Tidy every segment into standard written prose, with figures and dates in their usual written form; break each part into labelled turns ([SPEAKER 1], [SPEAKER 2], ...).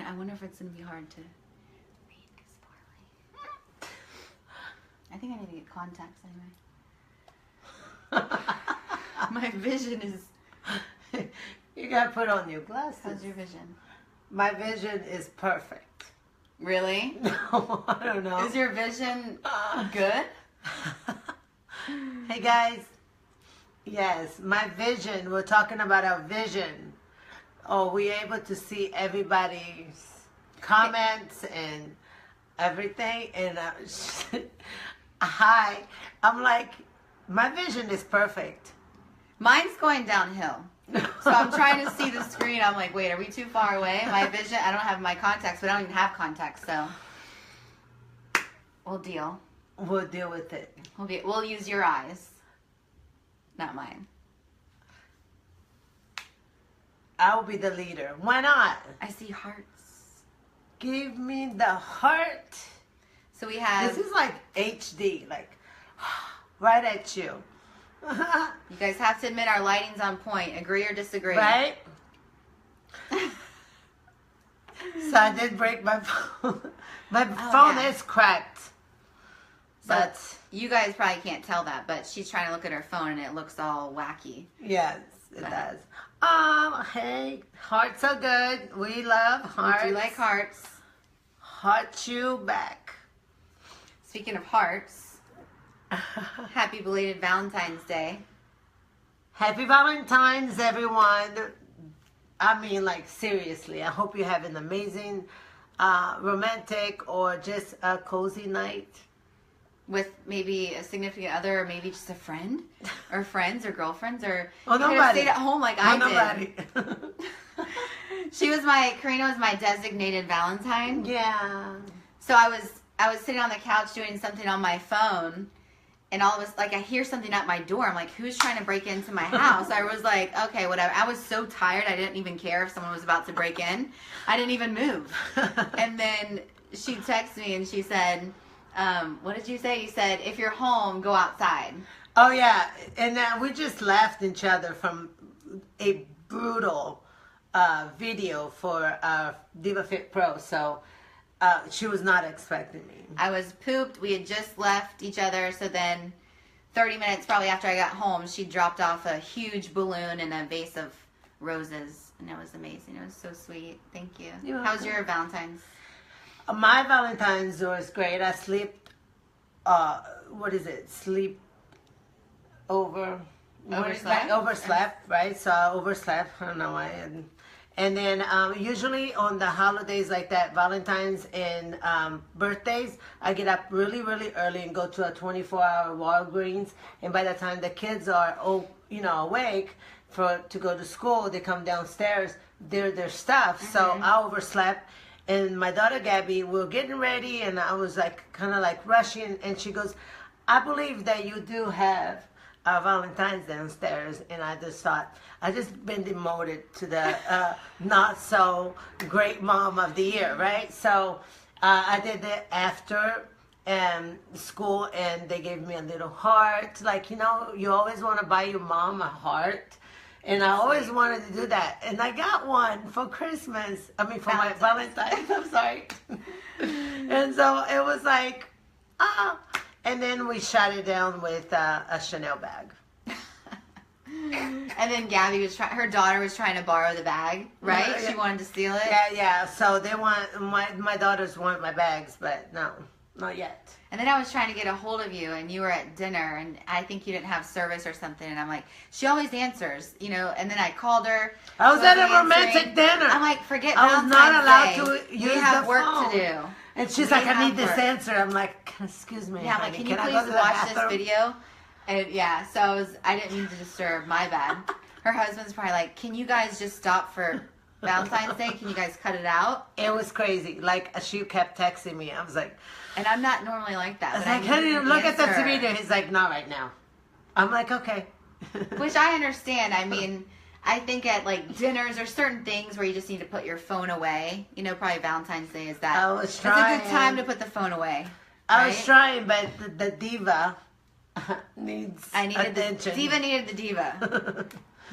[SPEAKER 1] I wonder if it's gonna be hard to read this poorly. I think I need to get contacts anyway. My vision is.
[SPEAKER 2] You gotta put on your glasses.
[SPEAKER 1] How's your vision?
[SPEAKER 2] My vision is perfect.
[SPEAKER 1] Really?
[SPEAKER 2] No, I don't know.
[SPEAKER 1] Is your vision good?
[SPEAKER 2] Hey guys. Yes, my vision. We're talking about our vision. Oh, we're able to see everybody's comments and everything. And hi, I'm like, my vision is perfect.
[SPEAKER 1] Mine's going downhill. So I'm trying to see the screen. I'm like, wait, are we too far away? My vision, I don't have my contacts, but I don't even have contacts, so we'll deal.
[SPEAKER 2] We'll deal with it.
[SPEAKER 1] We'll use your eyes, not mine.
[SPEAKER 2] I'll be the leader. Why not?
[SPEAKER 1] I see hearts.
[SPEAKER 2] Give me the heart.
[SPEAKER 1] So we have...
[SPEAKER 2] This is like HD, like right at you.
[SPEAKER 1] You guys have to admit our lighting's on point. Agree or disagree?
[SPEAKER 2] Right? So I did break my phone. My phone is cracked. But
[SPEAKER 1] you guys probably can't tell that, but she's trying to look at her phone and it looks all wacky.
[SPEAKER 2] Yes, it does. Hey, hearts are good. We love hearts.
[SPEAKER 1] We do like hearts.
[SPEAKER 2] Heart you back.
[SPEAKER 1] Speaking of hearts, happy belated Valentine's Day.
[SPEAKER 2] Happy Valentine's, everyone. I mean, like, seriously, I hope you have an amazing, romantic, or just a cozy night.
[SPEAKER 1] With maybe a significant other, or maybe just a friend, or friends, or girlfriends, or
[SPEAKER 2] you
[SPEAKER 1] could have stayed at home like I did. Karina was my designated Valentine.
[SPEAKER 2] Yeah.
[SPEAKER 1] So I was sitting on the couch doing something on my phone, and all of us, like, I hear something at my door. I'm like, who's trying to break into my house? I was like, okay, whatever. I was so tired, I didn't even care if someone was about to break in. I didn't even move. And then she texted me and she said, what did you say? You said, if you're home, go outside.
[SPEAKER 2] Oh, yeah. And we just left each other from a brutal video for Diva Fit Pro. So she was not expecting me.
[SPEAKER 1] I was pooped. We had just left each other. So then 30 minutes probably after I got home, she dropped off a huge balloon and a vase of roses. And it was amazing. It was so sweet. Thank you. How was your Valentine's?
[SPEAKER 2] My Valentine's was great. I slept, sleep over.
[SPEAKER 1] Overslept?
[SPEAKER 2] Overslept, right? So I overslept. I don't know why. And then usually on the holidays like that, Valentine's and birthdays, I get up really, really early and go to a 24-hour Walgreens. And by the time the kids are, awake to go to school, they come downstairs, their stuff. Mm-hmm. So I overslept. And my daughter Gabby, we were getting ready, and I was like, kind of like rushing. And she goes, I believe that you do have Valentine's downstairs. And I just thought, I just been demoted to the not so great mom of the year, right? So I did it after school, and they gave me a little heart. Like, you always want to buy your mom a heart. And I always wanted to do that. And I got one for Christmas. For my Valentine's. I'm sorry. And so it was like, And then we shot it down with a Chanel bag.
[SPEAKER 1] And then Gabby her daughter was trying to borrow the bag, right?
[SPEAKER 2] Yeah.
[SPEAKER 1] She wanted to steal it?
[SPEAKER 2] Yeah. So they want, my daughters want my bags, but no, not yet.
[SPEAKER 1] And then I was trying to get a hold of you, and you were at dinner, and I think you didn't have service or something. And I'm like, she always answers, and then I called her.
[SPEAKER 2] I was at a romantic dinner.
[SPEAKER 1] I'm like, forget
[SPEAKER 2] I was not allowed to use the phone.
[SPEAKER 1] We have work to do.
[SPEAKER 2] And she's like, I need this answer. I'm like, excuse me.
[SPEAKER 1] Yeah, I'm like, can you please watch this video? And yeah, so I didn't mean to disturb. My bad. Her husband's probably like, can you guys just stop for Valentine's Day? Can you guys cut it out?
[SPEAKER 2] It was crazy. Like, she kept texting me. I was like...
[SPEAKER 1] And I'm not normally like that.
[SPEAKER 2] I was like, honey, look at the video. He's like, not right now. I'm like, okay.
[SPEAKER 1] Which I understand. I mean, I think at like dinners or certain things where you just need to put your phone away. Probably Valentine's Day is that.
[SPEAKER 2] I was trying.
[SPEAKER 1] It's a good time to put the phone away.
[SPEAKER 2] I was trying, but the Diva needs
[SPEAKER 1] I needed
[SPEAKER 2] attention.
[SPEAKER 1] Diva needed the diva.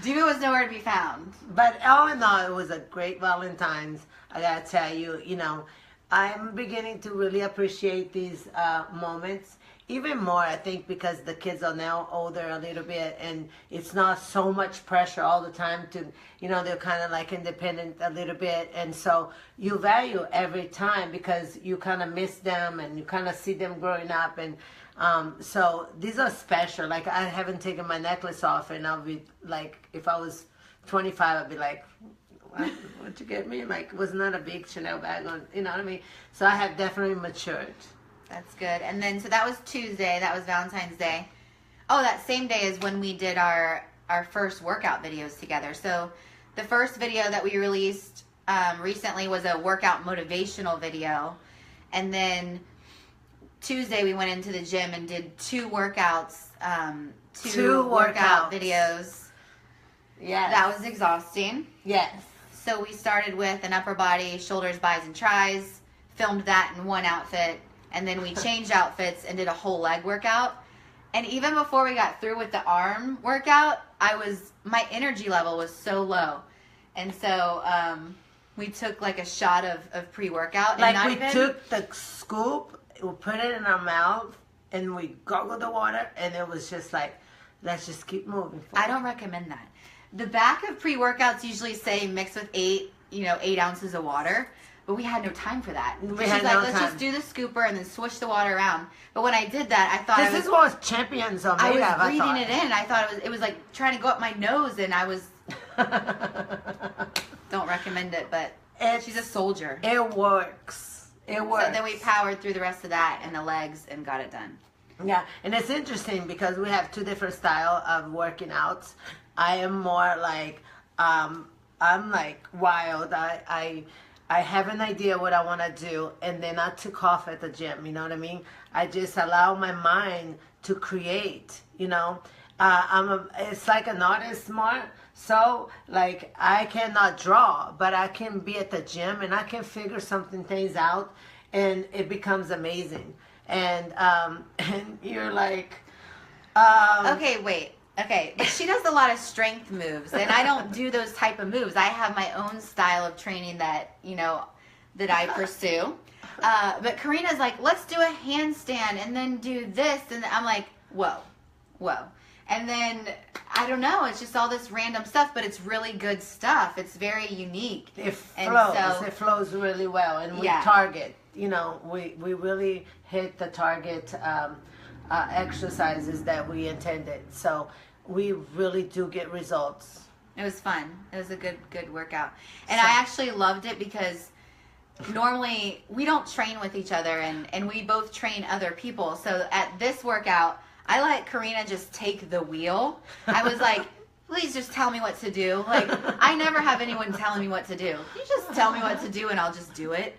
[SPEAKER 1] Diva was nowhere to be found.
[SPEAKER 2] But all in all, it was a great Valentine's. I gotta tell you, you know, I'm beginning to really appreciate these moments. Even more, I think, because the kids are now older a little bit, and it's not so much pressure all the time to, you know, they're kind of like independent a little bit. And so you value every time because you kind of miss them and you kind of see them growing up. And so these are special. Like, I haven't taken my necklace off, and I'll be like, if I was 25, I'd be like, what'd you get me? Like, it was not a big Chanel bag on, you know what I mean? So I have definitely matured.
[SPEAKER 1] That's good. And then, so that was Tuesday. That was Valentine's Day. Oh, that same day is when we did our first workout videos together. So the first video that we released recently was a workout motivational video. And then Tuesday we went into the gym and did two workouts, two workout videos.
[SPEAKER 2] Yes.
[SPEAKER 1] That was exhausting.
[SPEAKER 2] Yes.
[SPEAKER 1] So we started with an upper body, shoulders, bis, and tris, filmed that in one outfit. And then we changed outfits and did a whole leg workout. And even before we got through with the arm workout, my energy level was so low. And so we took like a shot of pre-workout.
[SPEAKER 2] Like, we took the scoop, we put it in our mouth, and we gargled the water, and it was just like, let's just keep moving forward.
[SPEAKER 1] I don't recommend that. The back of pre-workouts usually say mix with 8 ounces of water. But we had no time for that. She's like, let's just do the scooper and then swish the water around. But when I did that, I thought
[SPEAKER 2] this is what champions are made of.
[SPEAKER 1] I was breathing it in. I thought it was like trying to go up my nose, and I was. Don't recommend it, but she's a soldier.
[SPEAKER 2] It works. It works.
[SPEAKER 1] So then we powered through the rest of that and the legs and got it done.
[SPEAKER 2] Yeah, and it's interesting because we have two different style of working out. I am more like, I'm like wild. I have an idea what I want to do, and then I took off at the gym, you know what I mean? I just allow my mind to create, you know? It's like an artist more, so like I cannot draw, but I can be at the gym and I can figure things out, and it becomes amazing. And you're like...
[SPEAKER 1] okay, wait. Okay, but she does a lot of strength moves, and I don't do those type of moves. I have my own style of training that I pursue. But Karina's like, let's do a handstand and then do this, and I'm like, whoa. And then, I don't know, it's just all this random stuff, but it's really good stuff. It's very unique.
[SPEAKER 2] It flows really well, and we target, we really hit the target exercises that we intended. So we really do get results.
[SPEAKER 1] It was fun. It was a good workout. And I actually loved it because normally we don't train with each other, and we both train other people. So at this workout, I let Karina just take the wheel. I was like, please just tell me what to do. Like, I never have anyone telling me what to do. You just tell me what to do and I'll just do it.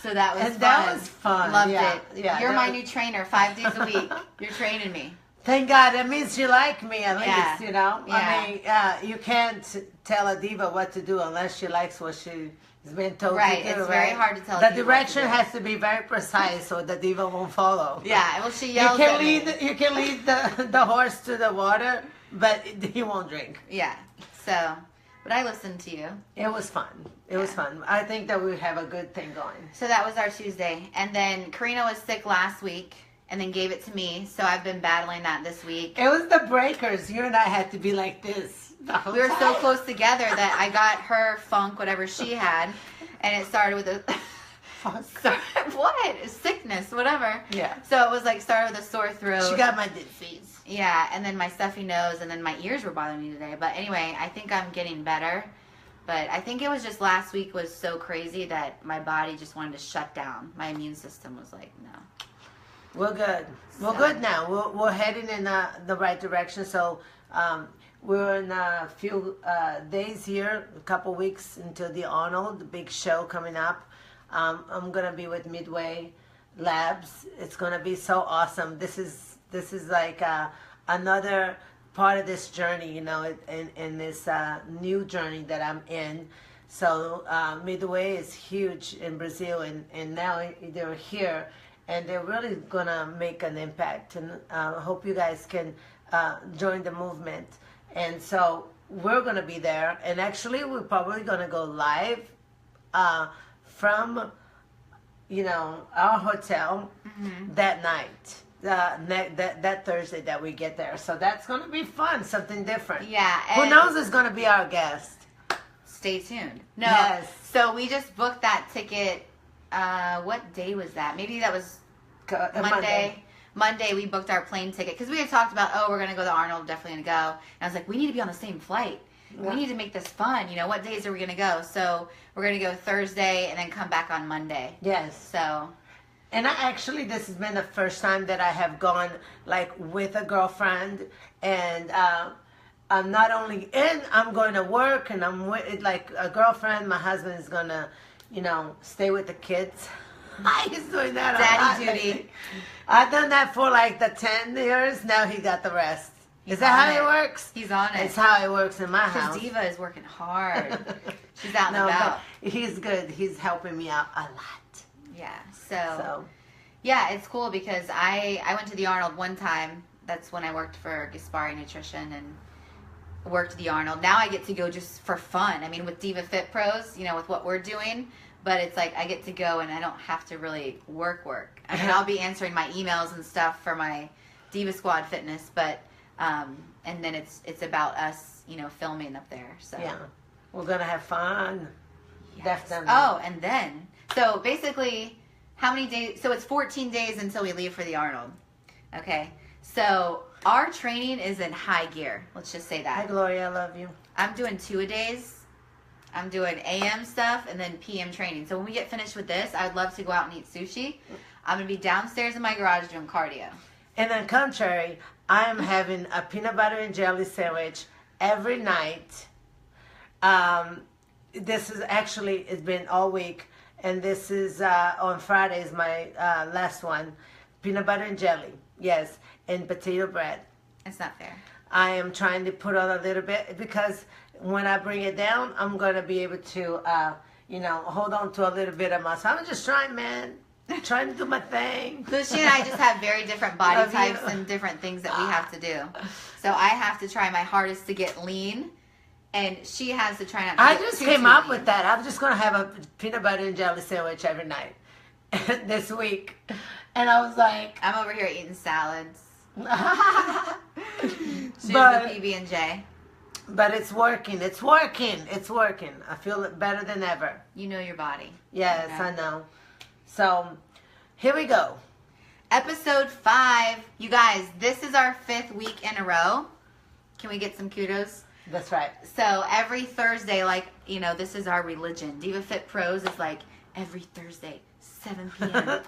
[SPEAKER 1] So that was fun.
[SPEAKER 2] That was fun.
[SPEAKER 1] Loved it. Yeah, you're my new trainer 5 days a week. You're training me.
[SPEAKER 2] Thank God. That means you like me at least,
[SPEAKER 1] Yeah.
[SPEAKER 2] I mean, you can't tell a diva what to do unless she likes what she's been told to do.
[SPEAKER 1] Right. It's very hard to tell
[SPEAKER 2] the direction has to be very precise so the diva won't follow.
[SPEAKER 1] Yeah. Well, she yells
[SPEAKER 2] you can lead the horse to the water, but he won't drink.
[SPEAKER 1] Yeah. So... But I listened to you.
[SPEAKER 2] It was fun. It was fun. I think that we have a good thing going.
[SPEAKER 1] So that was our Tuesday. And then Karina was sick last week and then gave it to me. So I've been battling that this week.
[SPEAKER 2] It was the breakers. You and I had to be like this.
[SPEAKER 1] We were so close together that I got her funk, whatever she had. And it started with a... What? Sickness, whatever.
[SPEAKER 2] Yeah.
[SPEAKER 1] So it was like started with a sore throat.
[SPEAKER 2] She got my disease.
[SPEAKER 1] Yeah, and then my stuffy nose, and then my ears were bothering me today. But anyway, I think I'm getting better. But I think it was just last week was so crazy that my body just wanted to shut down. My immune system was like, no.
[SPEAKER 2] We're good. We're good now. We're heading in the right direction. So we're in a few days here, a couple weeks until the Arnold, the big show coming up. I'm going to be with Midway Labs. It's going to be so awesome. This is like another part of this journey, in this new journey that I'm in. So Midway is huge in Brazil, and now they're here, and they're really gonna make an impact. And I hope you guys can join the movement. And so we're gonna be there, and actually we're probably gonna go live from our hotel that night. That Thursday that we get there, so that's gonna be fun, something different.
[SPEAKER 1] Yeah.
[SPEAKER 2] Who knows is gonna be our guest?
[SPEAKER 1] Stay tuned. No.
[SPEAKER 2] Yes.
[SPEAKER 1] So we just booked that ticket. What day was that? Maybe that was Monday. Monday we booked our plane ticket because we had talked about, we're gonna go to Arnold, definitely gonna go. And I was like, we need to be on the same flight. Yeah. We need to make this fun. What days are we gonna go? So we're gonna go Thursday and then come back on Monday.
[SPEAKER 2] Yes.
[SPEAKER 1] So.
[SPEAKER 2] And this has been the first time that I have gone like with a girlfriend, and I'm not only I'm going to work, and I'm with like a girlfriend. My husband is gonna, stay with the kids. He's doing that
[SPEAKER 1] Daddy duty.
[SPEAKER 2] Lately. I've done that for like the 10 years. Now he got the rest. Is that how it works?
[SPEAKER 1] He's on it.
[SPEAKER 2] It's how it works in my house.
[SPEAKER 1] Because Diva is working hard. She's out and about.
[SPEAKER 2] He's good. He's helping me out a lot.
[SPEAKER 1] Yeah, so yeah, it's cool because I went to the Arnold one time. That's when I worked for Gaspari Nutrition and worked the Arnold. Now I get to go just for fun. I mean, with Diva Fit Pros, with what we're doing, but it's like I get to go and I don't have to really work. I mean, I'll be answering my emails and stuff for my Diva Squad Fitness, but and then it's about us, filming up there. So
[SPEAKER 2] yeah, we're gonna have fun.
[SPEAKER 1] Yes.
[SPEAKER 2] Definitely.
[SPEAKER 1] Oh, and then so basically, how many days? So it's 14 days until we leave for the Arnold. Okay. So our training is in high gear. Let's just say that.
[SPEAKER 2] Hi, Gloria. I love you.
[SPEAKER 1] I'm doing 2-a-days. I'm doing AM stuff and then PM training. So when we get finished with this, I would love to go out and eat sushi. I'm going to be downstairs in my garage doing cardio.
[SPEAKER 2] And on contrary, I am having a peanut butter and jelly sandwich every night. This is actually, it's been all week. And this is on Fridays, my last one. Peanut butter and jelly, yes, and potato bread.
[SPEAKER 1] It's not fair.
[SPEAKER 2] I am trying to put on a little bit because when I bring it down, I'm going to be able to, hold on to a little bit of muscle. I'm just trying, man. Trying to do my thing.
[SPEAKER 1] Lucy and I just have very different body types and different things that we have to do. So I have to try my hardest to get lean. And she has to try not to
[SPEAKER 2] I
[SPEAKER 1] get
[SPEAKER 2] just
[SPEAKER 1] too
[SPEAKER 2] came up
[SPEAKER 1] lean.
[SPEAKER 2] with that. I'm just going to have a peanut butter and jelly sandwich every night this week. And I was like...
[SPEAKER 1] I'm over here eating salads. She's the PB&J.
[SPEAKER 2] But it's working. It's working. It's working. I feel better than ever.
[SPEAKER 1] You know your body.
[SPEAKER 2] Yes,
[SPEAKER 1] okay.
[SPEAKER 2] I know. So, here we go.
[SPEAKER 1] Episode 5. You guys, this is our 5th week in a row. Can we get some kudos?
[SPEAKER 2] That's right.
[SPEAKER 1] So every Thursday, this is our religion. Diva Fit Pros is like every Thursday, 7 p.m.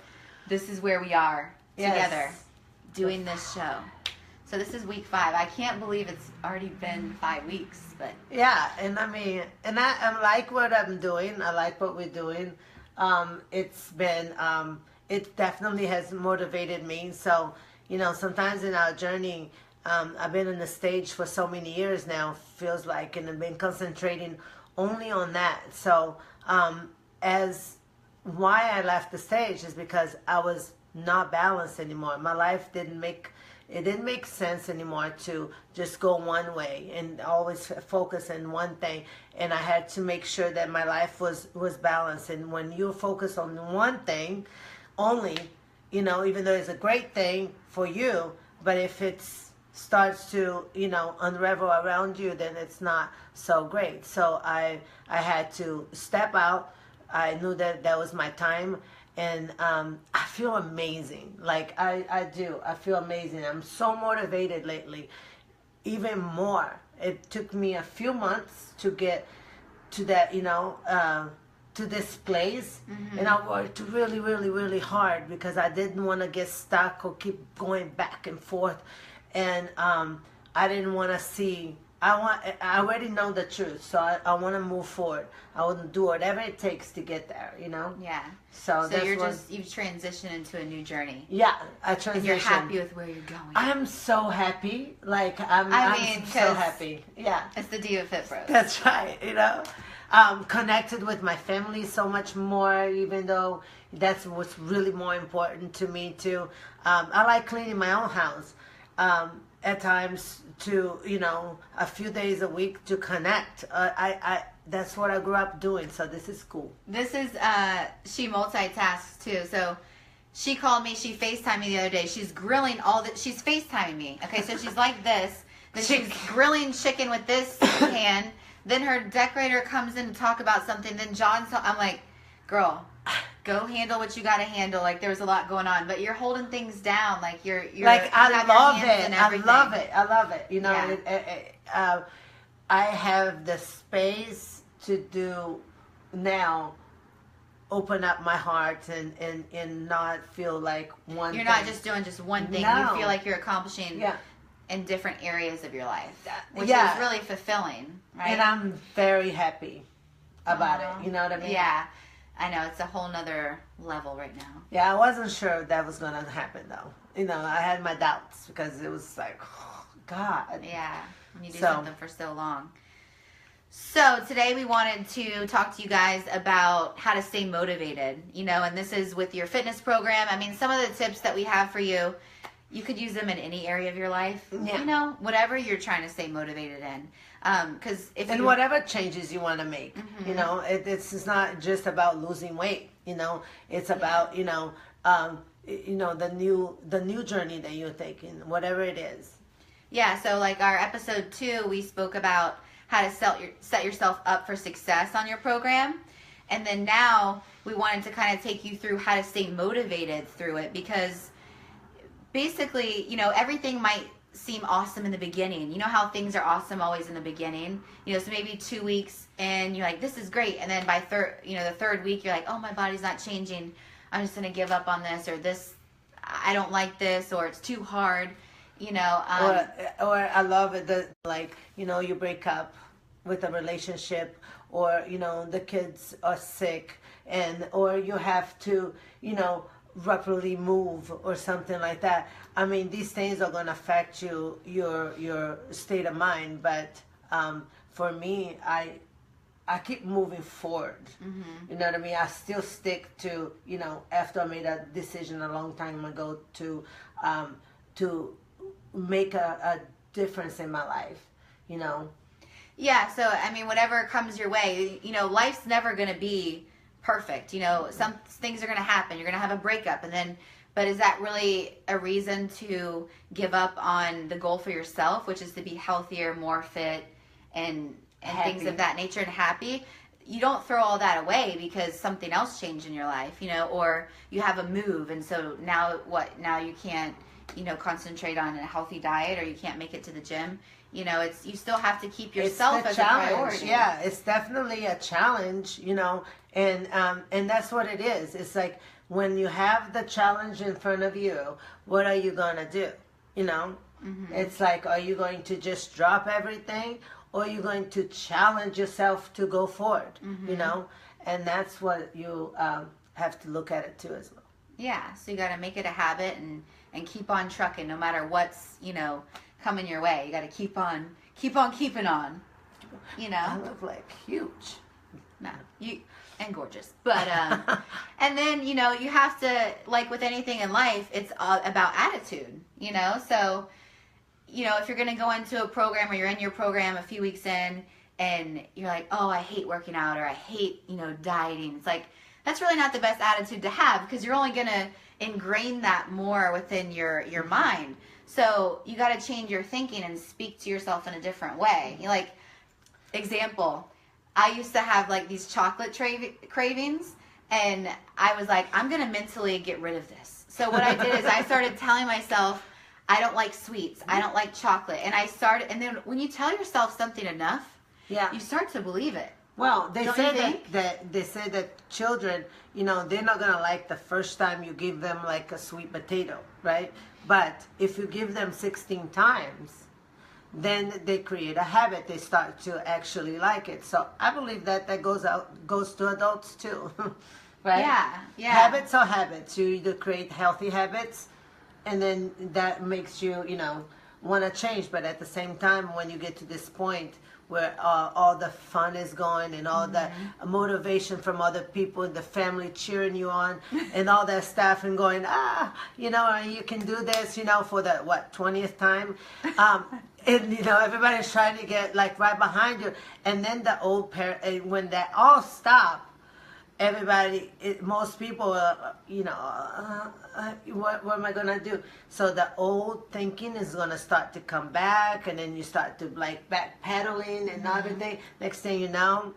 [SPEAKER 1] This is where we are together doing this show. So this is week 5. I can't believe it's already been 5 weeks, but
[SPEAKER 2] yeah, and I mean, and I like what I'm doing. I like what we're doing. It's been, it definitely has motivated me. So, sometimes in our journey, I've been on the stage for so many years now, feels like, and I've been concentrating only on that. So, why I left the stage is because I was not balanced anymore. My life didn't make sense anymore to just go one way and always focus on one thing. And I had to make sure that my life was balanced. And when you focus on one thing only, even though it's a great thing for you, but if it's starts to unravel around you, then it's not so great. So I had to step out. I knew that was my time, and I feel amazing. Like I do. I feel amazing. I'm so motivated lately, even more. It took me a few months to get to that, to this place, and I worked really, really, really hard because I didn't want to get stuck or keep going back and forth. And I didn't want to see. I already know the truth, so I want to move forward. I want to do whatever it takes to get there.
[SPEAKER 1] Yeah.
[SPEAKER 2] So that's
[SPEAKER 1] you've transitioned into a new journey.
[SPEAKER 2] Yeah, I transitioned.
[SPEAKER 1] And you're happy with where you're going.
[SPEAKER 2] I'm so happy. Like I'm so happy. Yeah.
[SPEAKER 1] It's the Diva Fit Bros.
[SPEAKER 2] That's right. connected with my family so much more, even though that's what's really more important to me too. I like cleaning my own house at times to, a few days a week to connect. That's what I grew up doing, so this is cool.
[SPEAKER 1] This is, she multitasks too. So she called me, she FaceTimed me the other day. She's grilling she's FaceTiming me. Okay, so she's like this. Then she's grilling chicken with this pan. Then her decorator comes in to talk about something. Then I'm like, girl, go handle what you got to handle. Like, there's a lot going on, but you're holding things down. Like, you're
[SPEAKER 2] like, I love it.
[SPEAKER 1] Yeah.
[SPEAKER 2] I have the space to do now, open up my heart and not feel like one
[SPEAKER 1] You're
[SPEAKER 2] thing.
[SPEAKER 1] not just doing just one thing.
[SPEAKER 2] No.
[SPEAKER 1] You feel like you're accomplishing
[SPEAKER 2] Yeah.
[SPEAKER 1] in different areas of your life, which
[SPEAKER 2] Yeah.
[SPEAKER 1] is really fulfilling, right?
[SPEAKER 2] And I'm very happy about it. You know what I mean?
[SPEAKER 1] Yeah. I know. It's a whole nother level right now.
[SPEAKER 2] Yeah, I wasn't sure if that was going to happen, though. I had my doubts because it was like, oh, God.
[SPEAKER 1] Yeah, when you do something for so long. So today we wanted to talk to you guys about how to stay motivated, and this is with your fitness program. I mean, some of the tips that we have for you, you could use them in any area of your life, whatever you're trying to stay motivated in.
[SPEAKER 2] Whatever changes you want to make,
[SPEAKER 1] Mm-hmm.
[SPEAKER 2] it's not just about losing weight, it's about, the new journey that you're taking, whatever it is.
[SPEAKER 1] Yeah. So like our episode 2, we spoke about how to set yourself up for success on your program. And then now we wanted to kind of take you through how to stay motivated through it, because basically, everything might seem awesome in the beginning. You know how things are awesome always in the beginning? So maybe 2 weeks and you're like, this is great. And then by the third week, you're like, oh, my body's not changing. I'm just going to give up on this, or this, I don't like this, or it's too hard,
[SPEAKER 2] or I love it that, you break up with a relationship, or, the kids are sick, or you have to, rapidly move or something like that. I mean, these things are going to affect your state of mind, but for me, I keep moving forward. Mm-hmm. You know what I mean? I still stick to, after I made a decision a long time ago to make a difference in my life,
[SPEAKER 1] Yeah, so, I mean, whatever comes your way, life's never going to be perfect. Some things are going to happen. You're going to have a breakup, but is that really a reason to give up on the goal for yourself, which is to be healthier, more fit, and things of that nature, and happy? You don't throw all that away because something else changed in your life, or you have a move, and so now what? Now you can't, concentrate on a healthy diet, or you can't make it to the gym. You still have to keep yourself as a priority.
[SPEAKER 2] Yeah, it's definitely a challenge, and that's what it is. It's like when you have the challenge in front of you, what are you gonna do? Mm-hmm. It's like, are you going to just drop everything, or are you going to challenge yourself to go forward? Mm-hmm. And that's what you have to look at it too as well.
[SPEAKER 1] Yeah, so you got to make it a habit and keep on trucking no matter what's coming your way. You got to keep on keeping on.
[SPEAKER 2] I look like huge.
[SPEAKER 1] No, and gorgeous, but and then you have to, like with anything in life, it's about attitude. So if you're gonna go into a program, or you're in your program a few weeks in, and you're like, oh, I hate working out, or I hate dieting. It's like, that's really not the best attitude to have, because you're only gonna ingrain that more within your mind. So you got to change your thinking and speak to yourself in a different way. Example, I used to have like these chocolate cravings, and I was like, I'm going to mentally get rid of this. So what I did is I started telling myself, I don't like sweets, I don't like chocolate. And then when you tell yourself something enough, you start to believe it.
[SPEAKER 2] Well, they say that children, they're not going to like the first time you give them like a sweet potato, right? But if you give them 16 times, then they create a habit. They start to actually like it. So I believe that goes to adults too, right?
[SPEAKER 1] Yeah.
[SPEAKER 2] Habits are habits. You either create healthy habits, and then that makes you, want to change, but at the same time, when you get to this point where all the fun is going and all the motivation from other people and the family cheering you on and all that stuff and going, you know, you can do this, you know, for the, 20th time. And, you know, everybody's trying to get, like, right behind you. And then the old parent, when that all stop, everybody, most people, you know, what am I going to do? So the old thinking is going to start to come back, and then you start to, like, backpedaling and everything. Next thing you know,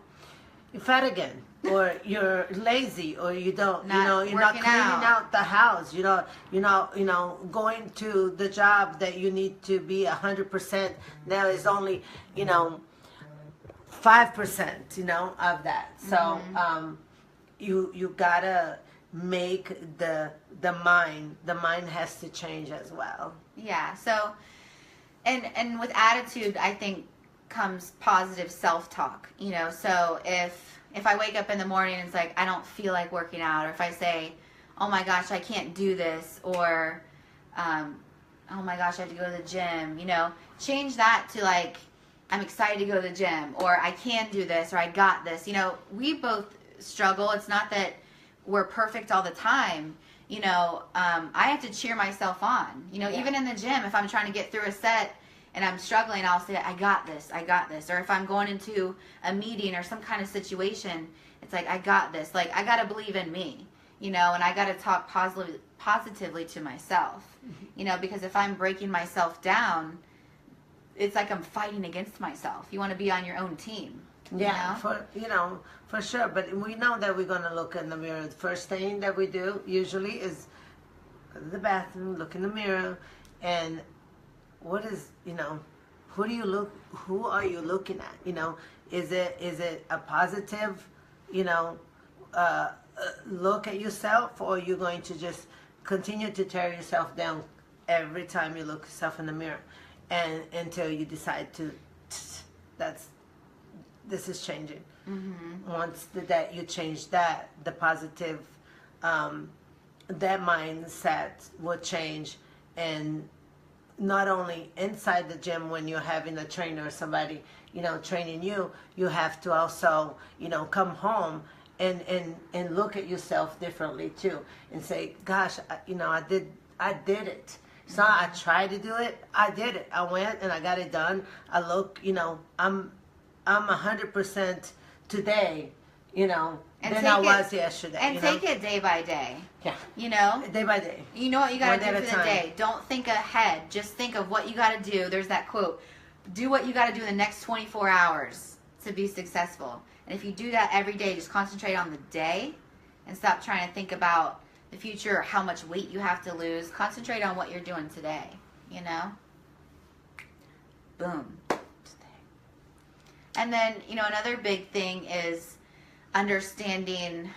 [SPEAKER 2] you're fat again, or you're lazy, or you don't, you know, you're not cleaning out the house. You're not going to the job that you need to be 100%. Now is only, you know, 5%, you know, of that. So, you gotta make the mind has to change as well.
[SPEAKER 1] Yeah. So, and with attitude, I think comes positive self-talk. You know, so if I wake up in the morning and it's like I don't feel like working out, or if I say, oh my gosh, I can't do this, or oh my gosh, I have to go to the gym. You know, change that to like, I'm excited to go to the gym, or I can do this, or I got this. You know, we both struggle. It's not that we're perfect all the time. You know, I have to cheer myself on. You know, even in the gym, if I'm trying to get through a set and I'm struggling, I'll say, I got this. Or if I'm going into a meeting or some kind of situation, it's like, I got this. Like, I got to believe in me, you know, and I got to talk positively to myself, you know, because if I'm breaking myself down, it's like I'm fighting against myself. You want to be on your own team.
[SPEAKER 2] Yeah, for sure. But we know that we're going to look in the mirror. The first thing that we do usually is go to the bathroom, look in the mirror, and what is, you know, who are you looking at? You know, is it a positive, you know, look at yourself, or are you going to just continue to tear yourself down every time you look yourself in the mirror, and until you decide to, this is changing. Once that you change that, the positive, that mindset will change. And not only inside the gym when you're having a trainer or somebody, you know, training you, you have to also, you know, come home and look at yourself differently too, and say, gosh, you know, I did it. So I tried to do it. I did it. I went and I got it done. I look, you know, I'm 100% today, you know, than I was yesterday.
[SPEAKER 1] And take it day by day.
[SPEAKER 2] Yeah.
[SPEAKER 1] You know?
[SPEAKER 2] Day by day.
[SPEAKER 1] You know what you got to do for the day. Don't think ahead. Just think of what you got to do. There's that quote. Do what you got to do in the next 24 hours to be successful. And if you do that every day, just concentrate on the day and stop trying to think about the future or how much weight you have to lose. Concentrate on what you're doing today, you know? Boom. And then, you know, another big thing is understanding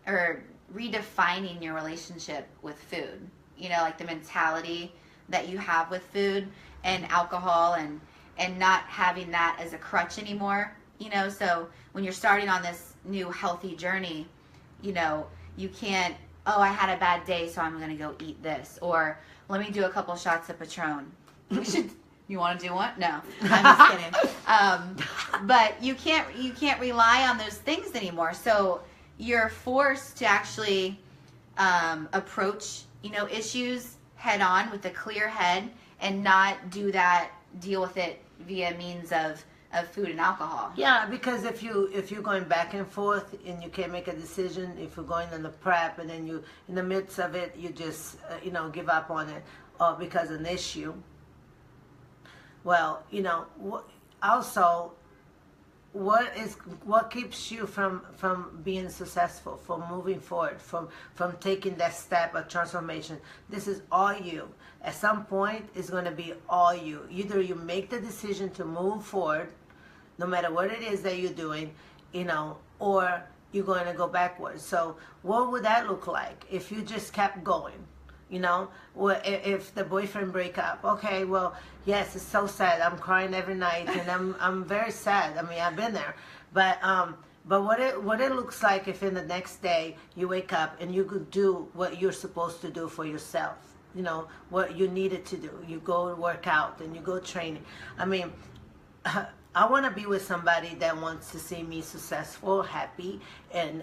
[SPEAKER 1] or redefining your relationship with food. You know, like the mentality that you have with food and alcohol, and not having that as a crutch anymore. You know, so when you're starting on this new healthy journey, you know, you can't, oh, I had a bad day, so I'm going to go eat this. Or let me do a couple shots of Patron. We should... You want to do one? No, I'm just kidding. But you can't rely on those things anymore. So you're forced to actually approach, you know, issues head on with a clear head, and not deal with it via means of food and alcohol.
[SPEAKER 2] Yeah, because if you're going back and forth and you can't make a decision, if you're going in the prep and then you in the midst of it you just you know, give up on it, or because of an issue. Well, you know, also, what keeps you from being successful, from moving forward, from taking that step of transformation? This is all you. At some point, it's going to be all you. Either you make the decision to move forward, no matter what it is that you're doing, you know, or you're going to go backwards. So what would that look like if you just kept going? You know, if the boyfriend break up, okay, well, yes, it's so sad. I'm crying every night, and I'm very sad. I mean, I've been there, but what it looks like if in the next day you wake up and you could do what you're supposed to do for yourself, what you needed to do. You go work out and you go training. I mean, I want to be with somebody that wants to see me successful, happy, and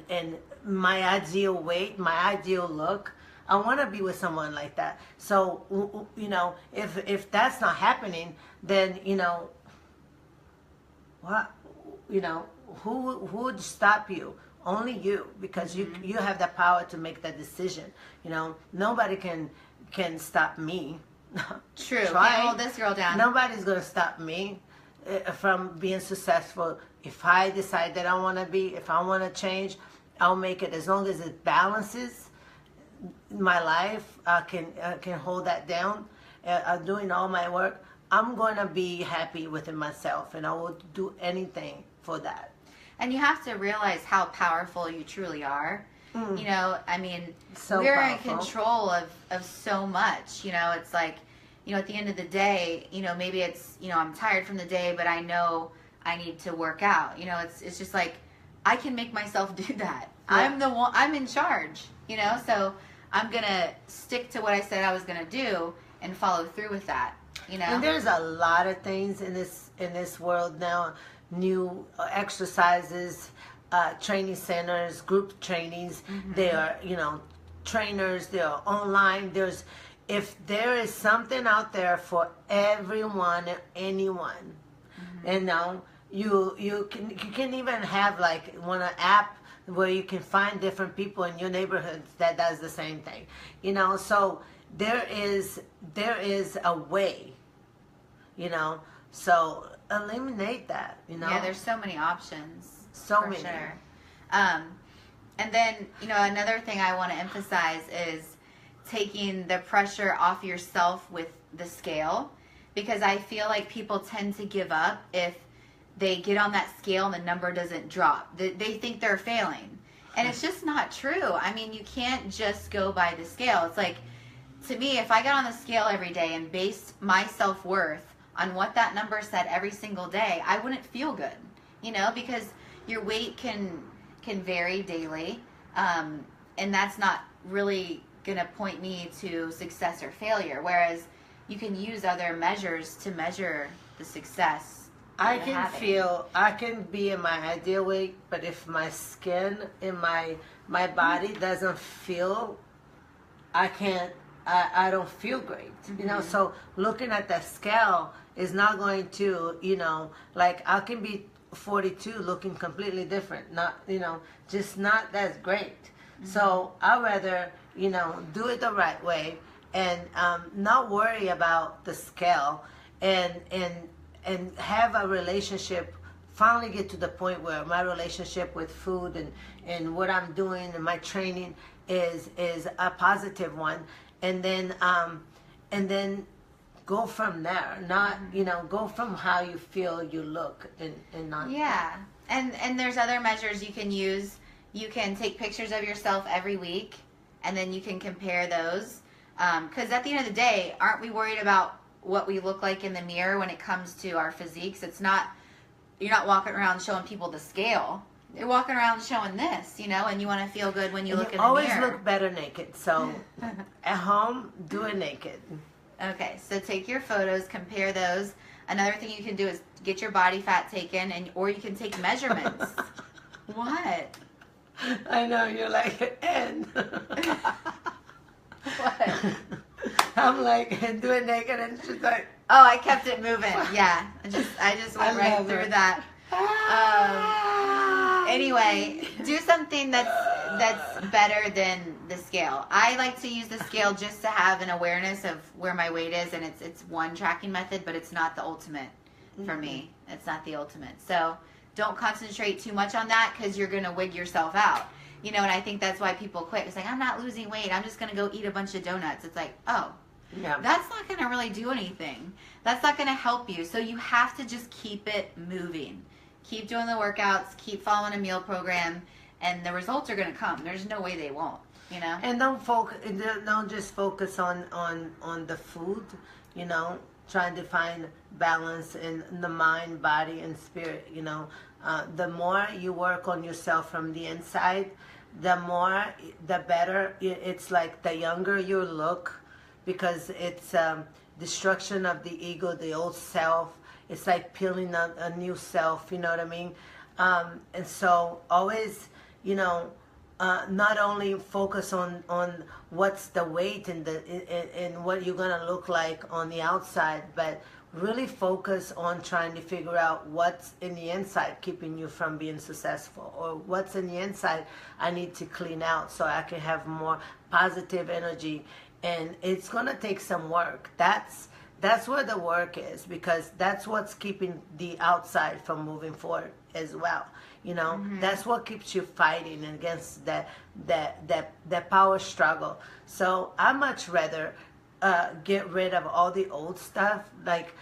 [SPEAKER 2] my ideal weight, my ideal look. I want to be with someone like that. So, if that's not happening, then, what, who would stop you? Only you, because you have the power to make that decision. Nobody can stop me.
[SPEAKER 1] True.
[SPEAKER 2] Try.
[SPEAKER 1] Can't hold this girl down.
[SPEAKER 2] Nobody's gonna stop me from being successful. If I decide that I want to be, if I want to change, I'll make it. As long as it balances my life, I can hold that down. Doing all my work, I'm gonna be happy within myself, and I will do anything for that.
[SPEAKER 1] And you have to realize how powerful you truly are. I mean,
[SPEAKER 2] So
[SPEAKER 1] we're
[SPEAKER 2] powerful.
[SPEAKER 1] in control of so much. It's like, at the end of the day, maybe it's, I'm tired from the day, but I know I need to work out. It's just like, I can make myself do that.
[SPEAKER 2] Yeah.
[SPEAKER 1] I'm the one, I'm in charge, so I'm going to stick to what I said I was going to do and follow through with that,
[SPEAKER 2] And there's a lot of things in this world now. New exercises, training centers, group trainings. They are, trainers. They are online. If there is something out there for everyone, anyone, you can even have like an app where you can find different people in your neighborhood that does the same thing. So there is a way. So eliminate that.
[SPEAKER 1] Yeah, there's so many options.
[SPEAKER 2] So
[SPEAKER 1] for
[SPEAKER 2] many.
[SPEAKER 1] Sure. And then, another thing I want to emphasize is taking the pressure off yourself with the scale, because I feel like people tend to give up if they get on that scale and the number doesn't drop. They think they're failing. And it's just not true. I mean, you can't just go by the scale. It's like, to me, if I got on the scale every day and based my self-worth on what that number said every single day, I wouldn't feel good, because your weight can vary daily, and that's not really going to point me to success or failure, whereas you can use other measures to measure the success.
[SPEAKER 2] I can be in my ideal weight, but if my skin in my body doesn't feel, I don't feel great. So looking at that scale is not going to, like I can be 42 looking completely different, not, just not that great. So I'd rather, do it the right way and not worry about the scale and have a relationship, finally get to the point where my relationship with food and what I'm doing and my training is a positive one. And then go from there, not, go from how you feel you look and not.
[SPEAKER 1] Yeah. And there's other measures you can use. You can take pictures of yourself every week, and then you can compare those. Because at the end of the day, aren't we worried about what we look like in the mirror when it comes to our physiques? You're not walking around showing people the scale. You're walking around showing this, and you want to feel good when you look in the mirror.
[SPEAKER 2] Always look better naked. So at home, do it naked.
[SPEAKER 1] Okay, so take your photos, compare those. Another thing you can do is get your body fat taken, or you can take measurements. What?
[SPEAKER 2] I know, you're like, and.
[SPEAKER 1] What?
[SPEAKER 2] I'm like, do it naked, and she's like.
[SPEAKER 1] Oh, I kept it moving. Yeah, I just went right through that. Anyway, do something that's better than the scale. I like to use the scale just to have an awareness of where my weight is, and it's one tracking method, but it's not the ultimate for me. It's not the ultimate. So don't concentrate too much on that, because you're going to wig yourself out. And I think that's why people quit. It's like, I'm not losing weight. I'm just going to go eat a bunch of donuts. It's like, oh, yeah, that's not going to really do anything. That's not going to help you. So you have to just keep it moving. Keep doing the workouts, keep following a meal program, and the results are going to come. There's no way they won't,
[SPEAKER 2] And don't just focus on the food, trying to find balance in the mind, body, and spirit, the more you work on yourself from the inside, the better. It's like the younger you look, because it's destruction of the ego, the old self. It's like peeling a new self, you know what I mean? And so always, you know, not only focus on what's the weight and what you're gonna look like on the outside, but really focus on trying to figure out what's in the inside keeping you from being successful, or what's in the inside I need to clean out so I can have more positive energy. And it's gonna take some work. That's where the work is, because that's what's keeping the outside from moving forward as well. You know, that's what keeps you fighting against that power struggle. So I much rather get rid of all the old stuff, like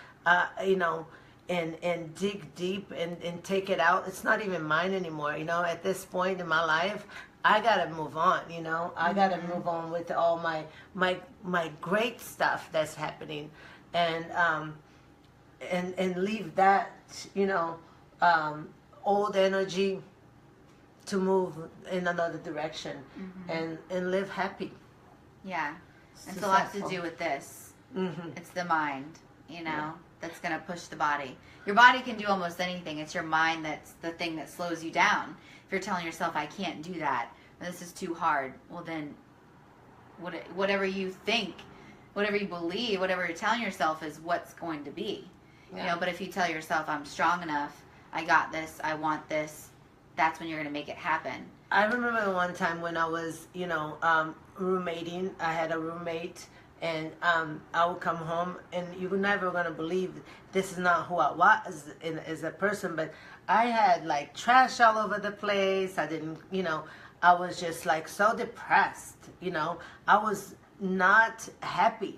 [SPEAKER 2] you know, and dig deep and take it out. It's not even mine anymore. You know, at this point in my life, I gotta move on. You know, I gotta move on with all my great stuff that's happening, and leave that, you know, old energy to move in another direction, and live happy.
[SPEAKER 1] Yeah, it's a lot to do with this. It's the mind, you know, that's going to push the body. Your body can do almost anything. It's your mind that's the thing that slows you down. If you're telling yourself, I can't do that, this is too hard, well then, whatever you think, whatever you believe, whatever you're telling yourself is what's going to be. You know, but if you tell yourself, I'm strong enough, I got this, I want this, that's when you're going to make it happen.
[SPEAKER 2] I remember one time when I was, you know, roommating. I had a roommate, and I would come home, and you're never going to believe this is not who I was as a person, but I had like trash all over the place. I didn't, you know, I was just like so depressed, you know. I was not happy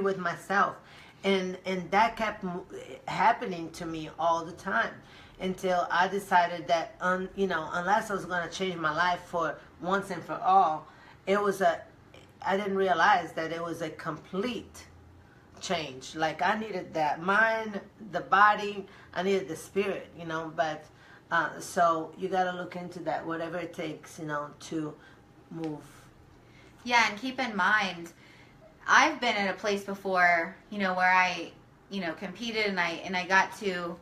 [SPEAKER 2] with myself. And that kept happening to me all the time, until I decided that, you know, unless I was going to change my life for once and for all, I didn't realize that it was a complete change. Like, I needed that mind, the body, I needed the spirit, you know. But so you got to look into that, whatever it takes, you know, to move.
[SPEAKER 1] Yeah, and keep in mind, I've been in a place before, you know, where I, you know, competed, and I got to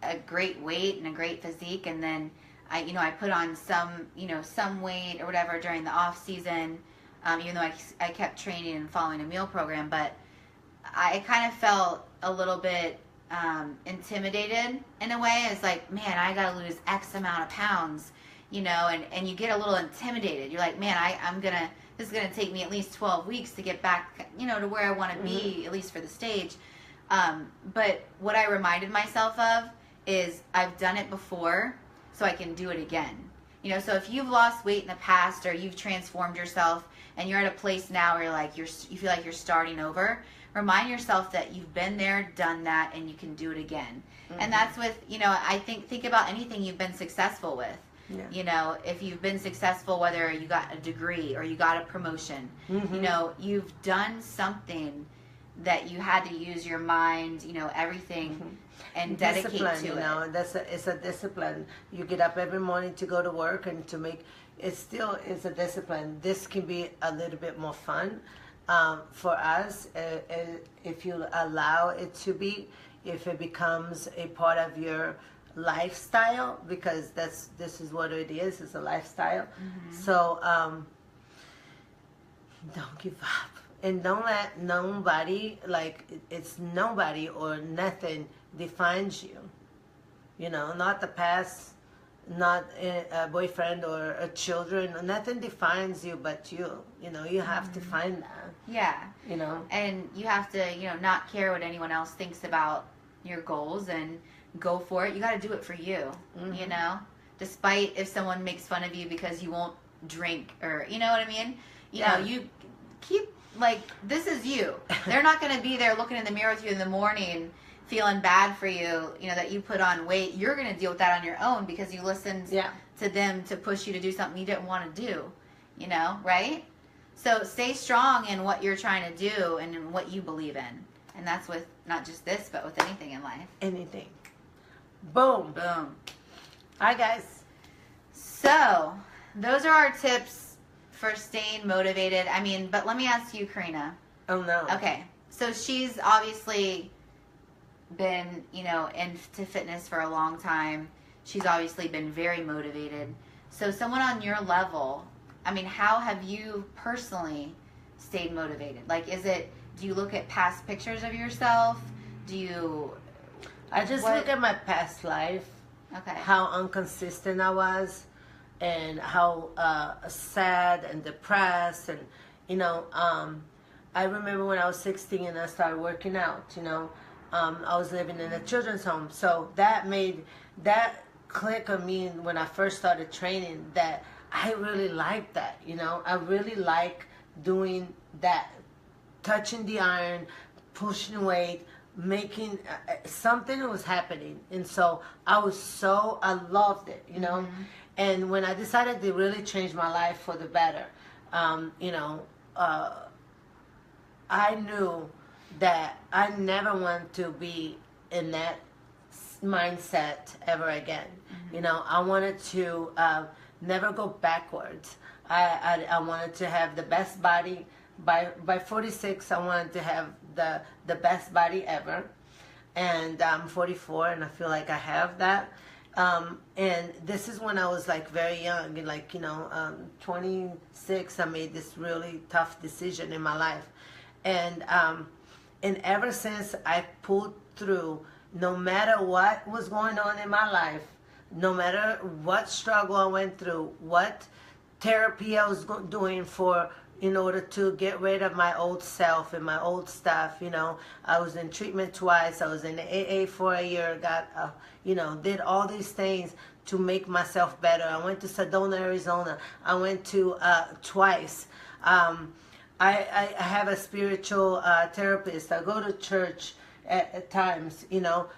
[SPEAKER 1] a great weight and a great physique, and then I put on some weight or whatever during the off season, even though I kept training and following a meal program, but I kind of felt a little bit intimidated in a way. It's like, man, I got to lose X amount of pounds, you know, and you get a little intimidated. You're like, man, this is going to take me at least 12 weeks to get back, you know, to where I want to be, at least for the stage. But what I reminded myself of is I've done it before, so I can do it again. You know, so if you've lost weight in the past, or you've transformed yourself, and you're at a place now where you feel like you're starting over, remind yourself that you've been there, done that, and you can do it again. And that's with, you know, I think about anything you've been successful with. Yeah. You know, if you've been successful, whether you got a degree or you got a promotion, you know, you've done something that you had to use your mind, you know, everything, and dedicate
[SPEAKER 2] discipline,
[SPEAKER 1] to
[SPEAKER 2] you
[SPEAKER 1] it.
[SPEAKER 2] know, it's a discipline. You get up every morning to go to work, and to make it still is a discipline. This can be a little bit more fun for us if you allow it to be, if it becomes a part of your lifestyle, because this is what it is. It's a lifestyle. So don't give up, and don't let nobody, like, it's nobody or nothing defines you. You know, not the past, not a boyfriend or a children. Nothing defines you but you. You know, you have to find that.
[SPEAKER 1] Yeah.
[SPEAKER 2] You know,
[SPEAKER 1] and you have to, you know, not care what anyone else thinks about your goals, and go for it. You got to do it for you, you know, despite if someone makes fun of you because you won't drink, or, you know what I mean? You know, you keep, like, this is you. They're not going to be there looking in the mirror with you in the morning feeling bad for you, you know, that you put on weight. You're going to deal with that on your own because you listened to them to push you to do something you didn't want to do, you know, right? So stay strong in what you're trying to do and in what you believe in. And that's with not just this, but with anything in life.
[SPEAKER 2] Anything. Boom.
[SPEAKER 1] Boom.
[SPEAKER 2] All right, guys.
[SPEAKER 1] So, those are our tips for staying motivated. I mean, but let me ask you, Karina,
[SPEAKER 2] Oh no.
[SPEAKER 1] Okay, so she's obviously been, into fitness for a long time. She's obviously been very motivated. So someone on your level, I mean, how have you personally stayed motivated? Like, do you look at past pictures of yourself? Do you...
[SPEAKER 2] I just look at my past life.
[SPEAKER 1] Okay.
[SPEAKER 2] How inconsistent I was, and how sad and depressed, and I remember when I was 16 and I started working out. I was living in a children's home, so that click on me when I first started training, that I really liked that. I really like doing that, touching the iron, pushing weight, making something was happening. And so I loved it. And when I decided to really change my life for the better, I knew that I never want to be in that mindset ever again. I wanted to never go backwards. I wanted to have the best body. By 46, I wanted to have the best body ever. And I'm 44, and I feel like I have that. And this is when I was like very young, and 26, I made this really tough decision in my life. And ever since I pulled through, no matter what was going on in my life, no matter what struggle I went through, what therapy I was doing in order to get rid of my old self and my old stuff. I was in treatment twice. I was in AA for a year. Did all these things to make myself better. I went to Sedona, Arizona. I went to twice. I have a spiritual therapist. I go to church at times,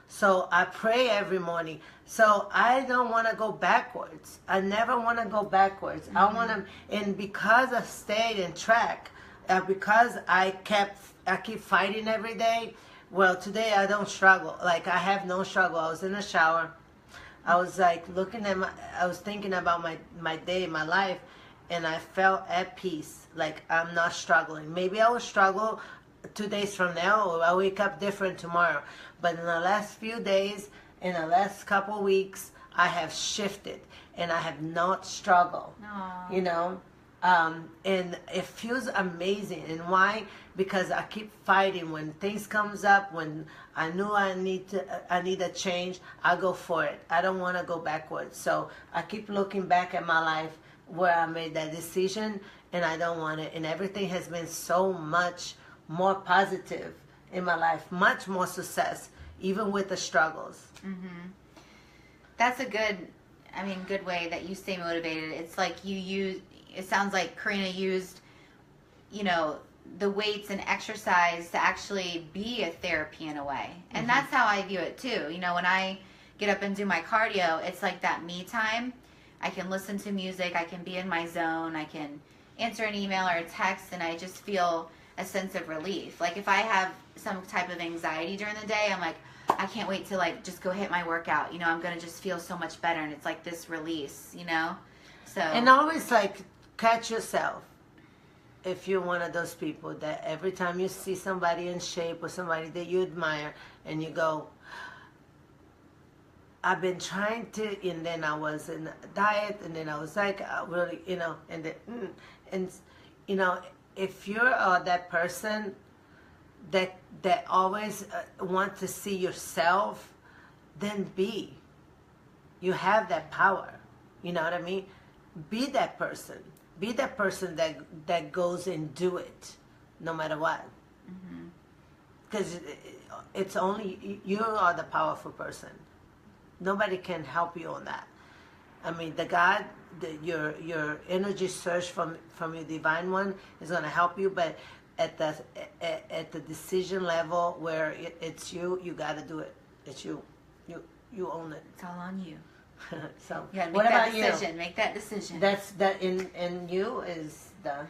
[SPEAKER 2] so I pray every morning. So I don't want to go backwards. I never want to go backwards. I want to, and because I stayed in track, because I keep fighting every day. Well, today I don't struggle. Like, I have no struggle. I was in the shower. I was like I was thinking about my day, my life, and I felt at peace. Like, I'm not struggling. Maybe I will struggle 2 days from now, or I'll wake up different tomorrow. But in the last few days, in the last couple weeks, I have shifted, and I have not struggled.
[SPEAKER 1] Aww.
[SPEAKER 2] And it feels amazing. And why? Because I keep fighting. When things comes up, when I knew I need a change, I go for it. I don't want to go backwards. So I keep looking back at my life where I made that decision, and I don't want it. And everything has been so much more positive in my life, much more success, even with the struggles.
[SPEAKER 1] That's a good way that you stay motivated. It's like it sounds like Karina used, the weights and exercise to actually be a therapy in a way. And that's how I view it too. When I get up and do my cardio, it's like that me time. I can listen to music, I can be in my zone, I can answer an email or a text, and I just feel a sense of relief. Like, if I have some type of anxiety during the day, I'm like, I can't wait to just go hit my workout. I'm going to just feel so much better, and it's like this release, So.
[SPEAKER 2] And always catch yourself. If you're one of those people that every time you see somebody in shape or somebody that you admire, and you go, I've been trying to, and then I was in a diet, and then I was like, really, and then, if you're that person that always want to see yourself, then you have that power. You know what I mean? Be that person. Be that person that goes and do it, no matter what. Because it's only you are the powerful person. Nobody can help you on that. I mean, your energy surge from your divine one is going to help you, but at the decision level where it's you got to do it. It's you. You own it.
[SPEAKER 1] It's all on you.
[SPEAKER 2] So
[SPEAKER 1] yeah,
[SPEAKER 2] what about you?
[SPEAKER 1] Make that decision.
[SPEAKER 2] That's that in you is the.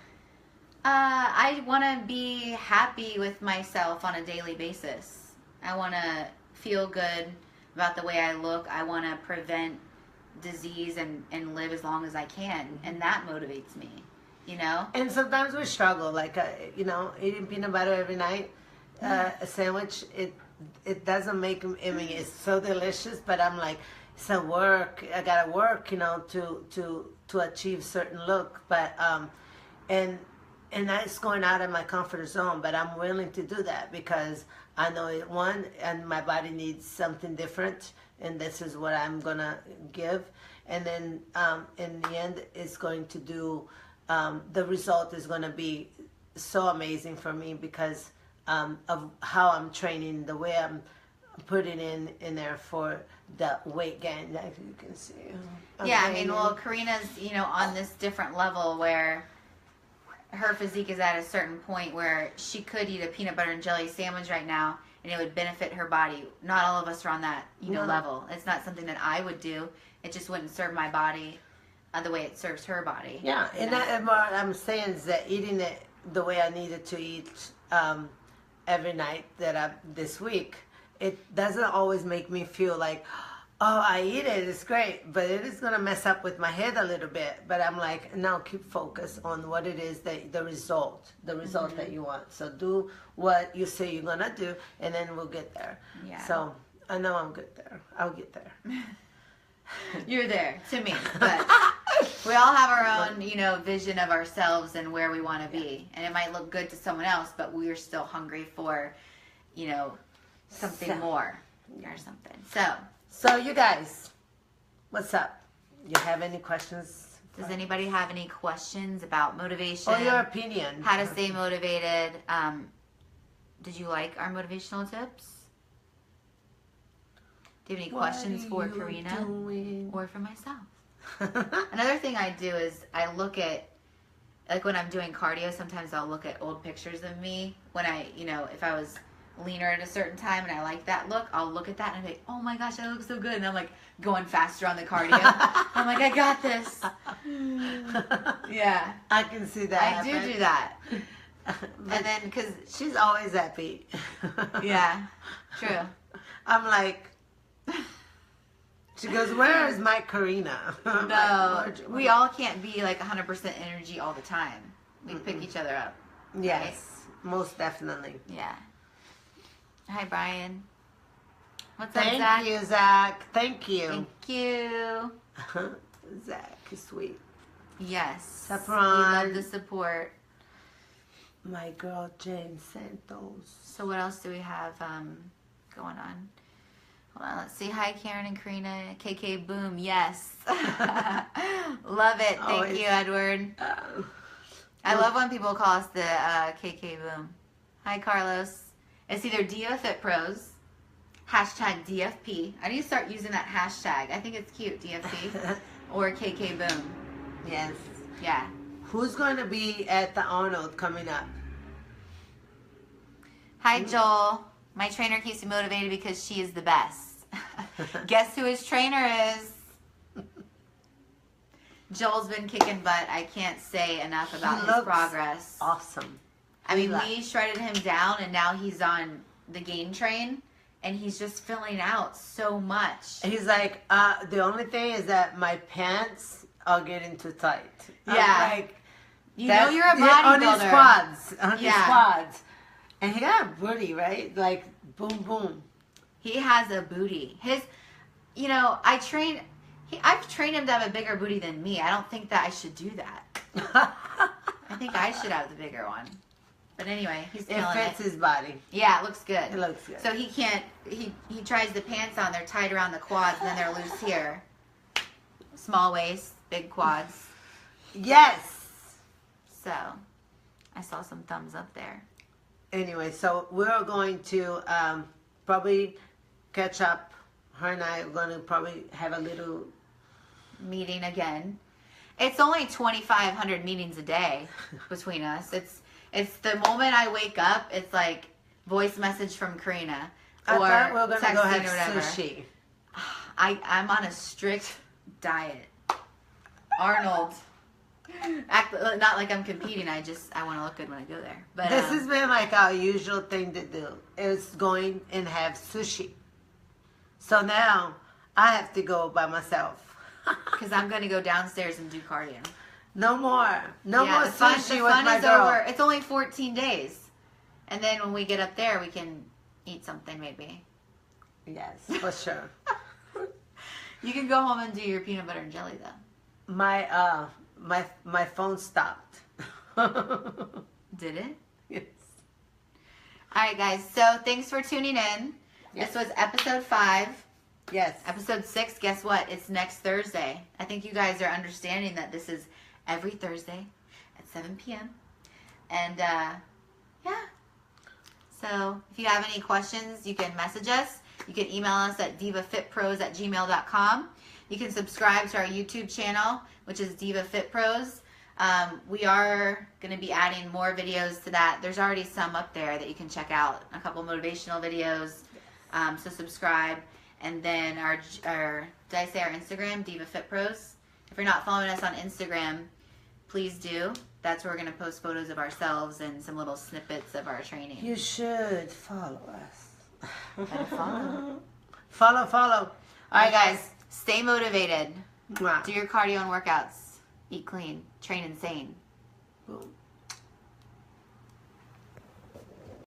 [SPEAKER 1] I want to be happy with myself on a daily basis. I want to feel good about the way I look. I want to prevent disease and live as long as I can, and that motivates me. you know?
[SPEAKER 2] And sometimes we struggle, like, you know, eating peanut butter every night, a sandwich, it doesn't make, I mean, it's so delicious, but I'm like, it's a work, I gotta work, you know, to achieve certain look, but, and that's going out of my comfort zone, but I'm willing to do that because I know it, one, and my body needs something different, and this is what I'm gonna give, and then in the end, it's going to do, the result is gonna be so amazing for me because of how I'm training, the way I'm putting in there for the weight gain, that you can see.
[SPEAKER 1] Yeah, I mean, well, Karina's, you know, on this different level where her physique is at a certain point where she could eat a peanut butter and jelly sandwich right now and it would benefit her body. Not all of us are on that, you know, level. It's not something that I would do. It just wouldn't serve my body the way it serves her body.
[SPEAKER 2] Yeah, and what I'm saying is that eating it the way I needed to eat every night this week, it doesn't always make me feel like, oh, I eat it, it's great, but it is going to mess up with my head a little bit. But I'm like, no, keep focused on what it is, that the result that you want. So do what you say you're going to do, and then we'll get there.
[SPEAKER 1] Yeah.
[SPEAKER 2] So I know I'm good there. I'll get there.
[SPEAKER 1] You're there, to me. But we all have our own, you know, vision of ourselves and where we want to be. And it might look good to someone else, but we're still hungry for, you know, something more or something. So
[SPEAKER 2] you guys, what's up? You have any questions?
[SPEAKER 1] Does anybody have any questions about motivation?
[SPEAKER 2] Or your opinion?
[SPEAKER 1] How to stay motivated? Did you like our motivational tips? Do you have any questions for Karina or for myself? Another thing I do is I look at, like when I'm doing cardio, sometimes I'll look at old pictures of me when I, you know, if I was leaner at a certain time and I like that look, I'll look at that and I'm like, oh my gosh, I look so good. And I'm like going faster on the cardio. I'm like, I got this. Yeah.
[SPEAKER 2] I can see that.
[SPEAKER 1] I do that. And then, because
[SPEAKER 2] she's always happy.
[SPEAKER 1] Yeah, true.
[SPEAKER 2] I'm like, she goes, where is my Karina?
[SPEAKER 1] No, we all can't be like 100% energy all the time. We pick each other up.
[SPEAKER 2] Yes,
[SPEAKER 1] right?
[SPEAKER 2] Most definitely.
[SPEAKER 1] Yeah. Hi, Brian. What's
[SPEAKER 2] up, Zach? Thank you, Zach. Thank you.
[SPEAKER 1] Thank you.
[SPEAKER 2] Zach is sweet.
[SPEAKER 1] Yes.
[SPEAKER 2] Sapron.
[SPEAKER 1] We love the support.
[SPEAKER 2] My girl, Jane Santos.
[SPEAKER 1] So what else do we have going on? Hold on, let's see. Hi, Karen and Karina. KK Boom. Yes. Love it. Thank you, Edward. I love when people call us the KK Boom. Hi, Carlos. It's either Diva Fit Pros, hashtag DFP. I need to start using that hashtag. I think it's cute, DFP. Or KK Boom.
[SPEAKER 2] Yes.
[SPEAKER 1] Yeah.
[SPEAKER 2] Who's going to be at the Arnold coming up?
[SPEAKER 1] Hi, Joel. My trainer keeps me motivated because she is the best. Guess who his trainer is? Joel's been kicking butt. I can't say enough about his progress.
[SPEAKER 2] Awesome.
[SPEAKER 1] I mean, we shredded him down, and now he's on the gain train, and he's just filling out so much.
[SPEAKER 2] He's like, the only thing is that my pants are getting too tight.
[SPEAKER 1] Yeah.
[SPEAKER 2] Like,
[SPEAKER 1] you know you're a bodybuilder.
[SPEAKER 2] On his quads. On his quads. And he got a booty, right? Like, boom, boom.
[SPEAKER 1] He has a booty. His, you know, I've trained him to have a bigger booty than me. I don't think that I should do that. I think I should have the bigger one. But anyway, he's killing it.
[SPEAKER 2] It fits his body.
[SPEAKER 1] Yeah, it looks good.
[SPEAKER 2] It looks good.
[SPEAKER 1] So he can't, he tries the pants on, they're tied around the quads, and then they're loose here. Small waist, big quads.
[SPEAKER 2] Yes!
[SPEAKER 1] So, I saw some thumbs up there.
[SPEAKER 2] Anyway, so we're going to probably catch up. Her and I are going to probably have a little
[SPEAKER 1] meeting again. It's only 2,500 meetings a day between us. It's the moment I wake up, it's like voice message from Karina.
[SPEAKER 2] I thought we were going to go have
[SPEAKER 1] whatever.
[SPEAKER 2] sushi.
[SPEAKER 1] I'm on a strict diet. Arnold. Not like I'm competing. I want to look good when I go there. But
[SPEAKER 2] this has been like our usual thing to do, is going and have sushi. So now I have to go by myself.
[SPEAKER 1] Because I'm going to go downstairs and do cardio.
[SPEAKER 2] No more. No
[SPEAKER 1] Yeah,
[SPEAKER 2] more
[SPEAKER 1] the fun
[SPEAKER 2] sushi with my
[SPEAKER 1] is
[SPEAKER 2] girl.
[SPEAKER 1] over. It's only 14 days. And then when we get up there, we can eat something maybe.
[SPEAKER 2] Yes, for sure.
[SPEAKER 1] You can go home and do your peanut butter and jelly though.
[SPEAKER 2] My phone stopped.
[SPEAKER 1] Did it?
[SPEAKER 2] Yes.
[SPEAKER 1] All right, guys. So thanks for tuning in.
[SPEAKER 2] Yes.
[SPEAKER 1] This was episode 5.
[SPEAKER 2] Yes.
[SPEAKER 1] Episode 6, guess what? It's next Thursday. I think you guys are understanding that this is every Thursday at 7 p.m. And, yeah. So, if you have any questions, you can message us. You can email us at divafitpros@gmail.com. You can subscribe to our YouTube channel, which is Diva Fit Pros. We are going to be adding more videos to that. There's already some up there that you can check out. A couple motivational videos. So subscribe. And then our did I say our Instagram, Diva Fit Pros? If you're not following us on Instagram, please do. That's where we're going to post photos of ourselves and some little snippets of our training.
[SPEAKER 2] You should follow us.
[SPEAKER 1] Better follow.
[SPEAKER 2] Follow.
[SPEAKER 1] All right, guys. Stay motivated.
[SPEAKER 2] Mwah.
[SPEAKER 1] Do your cardio and workouts. Eat clean. Train insane.
[SPEAKER 2] Boom.